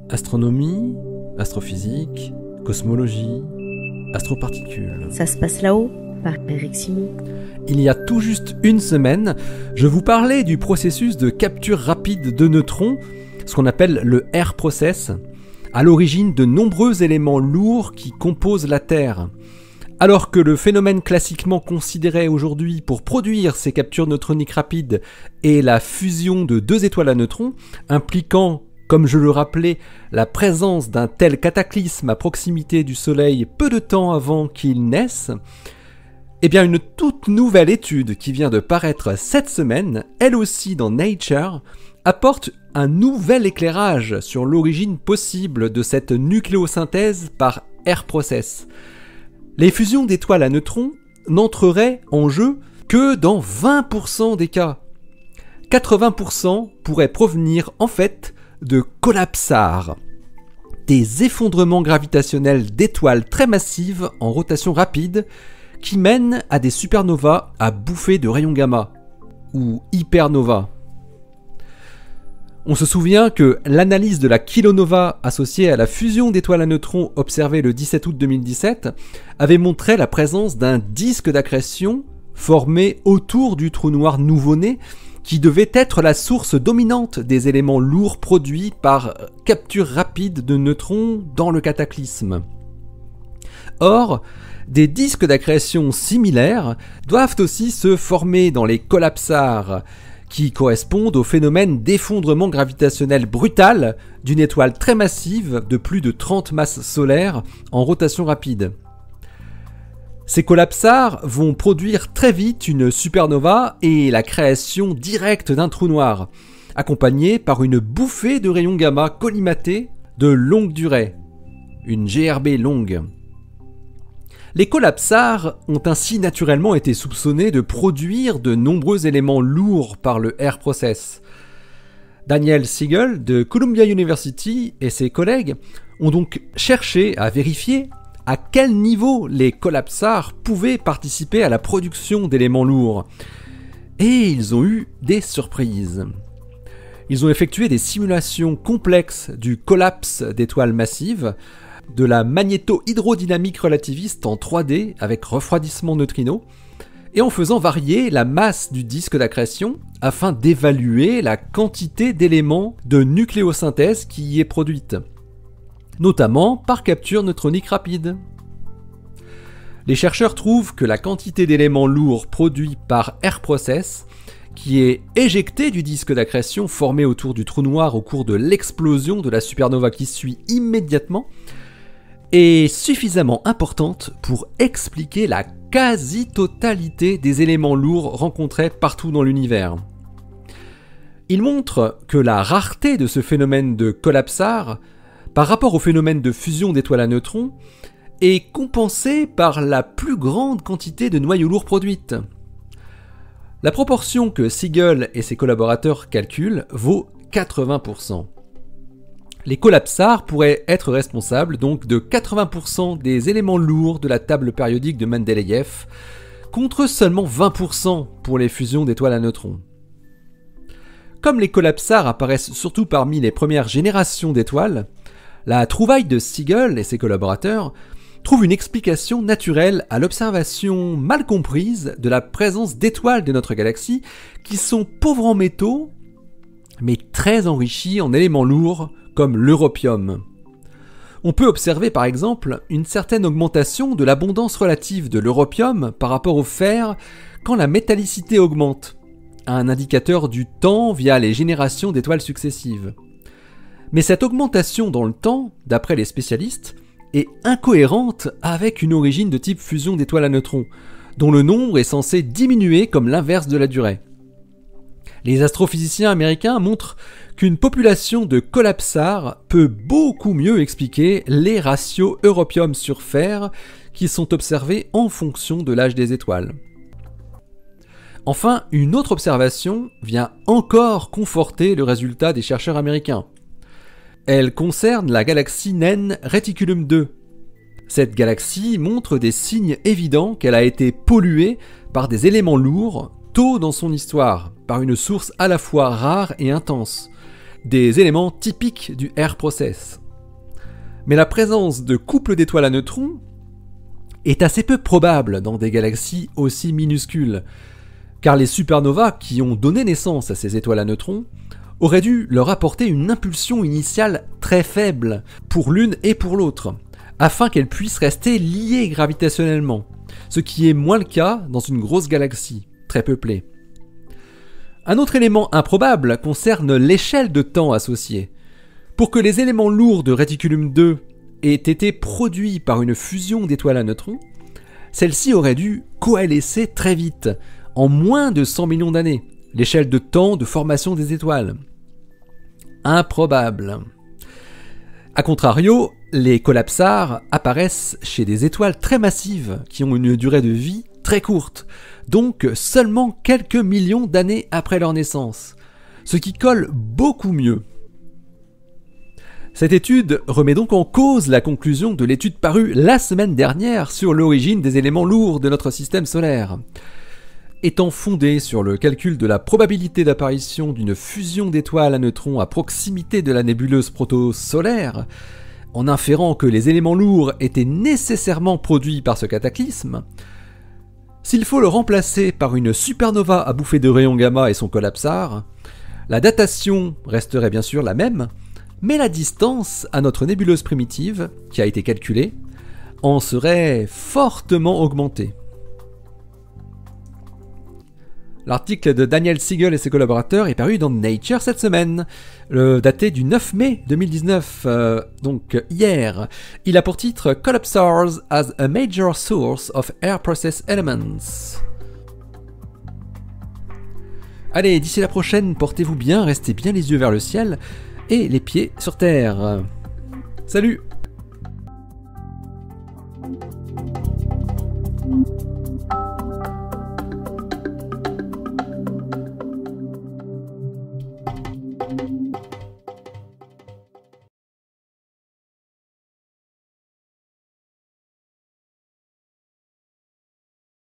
Astronomie, astrophysique, cosmologie, astroparticules. Ça se passe là-haut, par Eric Simon. Il y a tout juste une semaine, je vous parlais du processus de capture rapide de neutrons, ce qu'on appelle le air process, à l'origine de nombreux éléments lourds qui composent la Terre. Alors que le phénomène classiquement considéré aujourd'hui pour produire ces captures neutroniques rapides est la fusion de deux étoiles à neutrons, impliquant, comme je le rappelais, la présence d'un tel cataclysme à proximité du Soleil peu de temps avant qu'il naisse, eh bien une toute nouvelle étude qui vient de paraître cette semaine, elle aussi dans Nature, apporte un nouvel éclairage sur l'origine possible de cette nucléosynthèse par air process. Les fusions d'étoiles à neutrons n'entreraient en jeu que dans 20% des cas. 80% pourraient provenir en fait de collapsars, des effondrements gravitationnels d'étoiles très massives en rotation rapide qui mènent à des supernovas à bouffées de rayons gamma, ou hypernovas. On se souvient que l'analyse de la kilonova associée à la fusion d'étoiles à neutrons observée le 17 août 2017 avait montré la présence d'un disque d'accrétion formé autour du trou noir nouveau-né qui devait être la source dominante des éléments lourds produits par capture rapide de neutrons dans le cataclysme. Or, des disques d'accrétion similaires doivent aussi se former dans les collapsars, qui correspondent au phénomène d'effondrement gravitationnel brutal d'une étoile très massive de plus de 30 masses solaires en rotation rapide. Ces collapsars vont produire très vite une supernova et la création directe d'un trou noir, accompagnée par une bouffée de rayons gamma collimatés de longue durée, une GRB longue. Les collapsars ont ainsi naturellement été soupçonnés de produire de nombreux éléments lourds par le air process. Daniel Siegel de Columbia University et ses collègues ont donc cherché à vérifier à quel niveau les collapsars pouvaient participer à la production d'éléments lourds. Et ils ont eu des surprises. Ils ont effectué des simulations complexes du collapse d'étoiles massives, de la magnéto-hydrodynamique relativiste en 3D avec refroidissement neutrino, et en faisant varier la masse du disque d'accrétion afin d'évaluer la quantité d'éléments de nucléosynthèse qui y est produite, notamment par capture neutronique rapide. Les chercheurs trouvent que la quantité d'éléments lourds produits par air process, qui est éjecté du disque d'accrétion formé autour du trou noir au cours de l'explosion de la supernova qui suit immédiatement, est suffisamment importante pour expliquer la quasi-totalité des éléments lourds rencontrés partout dans l'univers. Il montre que la rareté de ce phénomène de collapsar par rapport au phénomène de fusion d'étoiles à neutrons est compensée par la plus grande quantité de noyaux lourds produites. La proportion que Siegel et ses collaborateurs calculent vaut 80%. Les collapsars pourraient être responsables donc de 80% des éléments lourds de la table périodique de Mendeleïev, contre seulement 20% pour les fusions d'étoiles à neutrons. Comme les collapsars apparaissent surtout parmi les premières générations d'étoiles, la trouvaille de Siegel et ses collaborateurs trouve une explication naturelle à l'observation mal comprise de la présence d'étoiles de notre galaxie qui sont pauvres en métaux, mais très enrichies en éléments lourds, comme l'europium. On peut observer par exemple une certaine augmentation de l'abondance relative de l'europium par rapport au fer quand la métallicité augmente, un indicateur du temps via les générations d'étoiles successives. Mais cette augmentation dans le temps, d'après les spécialistes, est incohérente avec une origine de type fusion d'étoiles à neutrons, dont le nombre est censé diminuer comme l'inverse de la durée. Les astrophysiciens américains montrent qu'une population de collapsars peut beaucoup mieux expliquer les ratios europium sur fer qui sont observés en fonction de l'âge des étoiles. Enfin, une autre observation vient encore conforter le résultat des chercheurs américains. Elle concerne la galaxie naine Reticulum 2. Cette galaxie montre des signes évidents qu'elle a été polluée par des éléments lourds tôt dans son histoire, par une source à la fois rare et intense, des éléments typiques du air process. Mais la présence de couples d'étoiles à neutrons est assez peu probable dans des galaxies aussi minuscules, car les supernovas qui ont donné naissance à ces étoiles à neutrons auraient dû leur apporter une impulsion initiale très faible pour l'une et pour l'autre, afin qu'elles puissent rester liées gravitationnellement, ce qui est moins le cas dans une grosse galaxie, très peuplée. Un autre élément improbable concerne l'échelle de temps associée. Pour que les éléments lourds de Reticulum 2 aient été produits par une fusion d'étoiles à neutrons, celle-ci aurait dû coalescer très vite, en moins de 100 millions d'années, l'échelle de temps de formation des étoiles. Improbable. A contrario, les collapsars apparaissent chez des étoiles très massives qui ont une durée de vie très courte, donc seulement quelques millions d'années après leur naissance, ce qui colle beaucoup mieux. Cette étude remet donc en cause la conclusion de l'étude parue la semaine dernière sur l'origine des éléments lourds de notre système solaire. Étant fondée sur le calcul de la probabilité d'apparition d'une fusion d'étoiles à neutrons à proximité de la nébuleuse proto-solaire, en inférant que les éléments lourds étaient nécessairement produits par ce cataclysme, s'il faut le remplacer par une supernova à bouffée de rayons gamma et son collapsar, la datation resterait bien sûr la même, mais la distance à notre nébuleuse primitive, qui a été calculée, en serait fortement augmentée. L'article de Daniel Siegel et ses collaborateurs est paru dans Nature cette semaine, daté du 9 mai 2019, donc hier. Il a pour titre « Collapsars as a major source of air process elements ». Allez, d'ici la prochaine, portez-vous bien, restez bien les yeux vers le ciel et les pieds sur terre. Salut!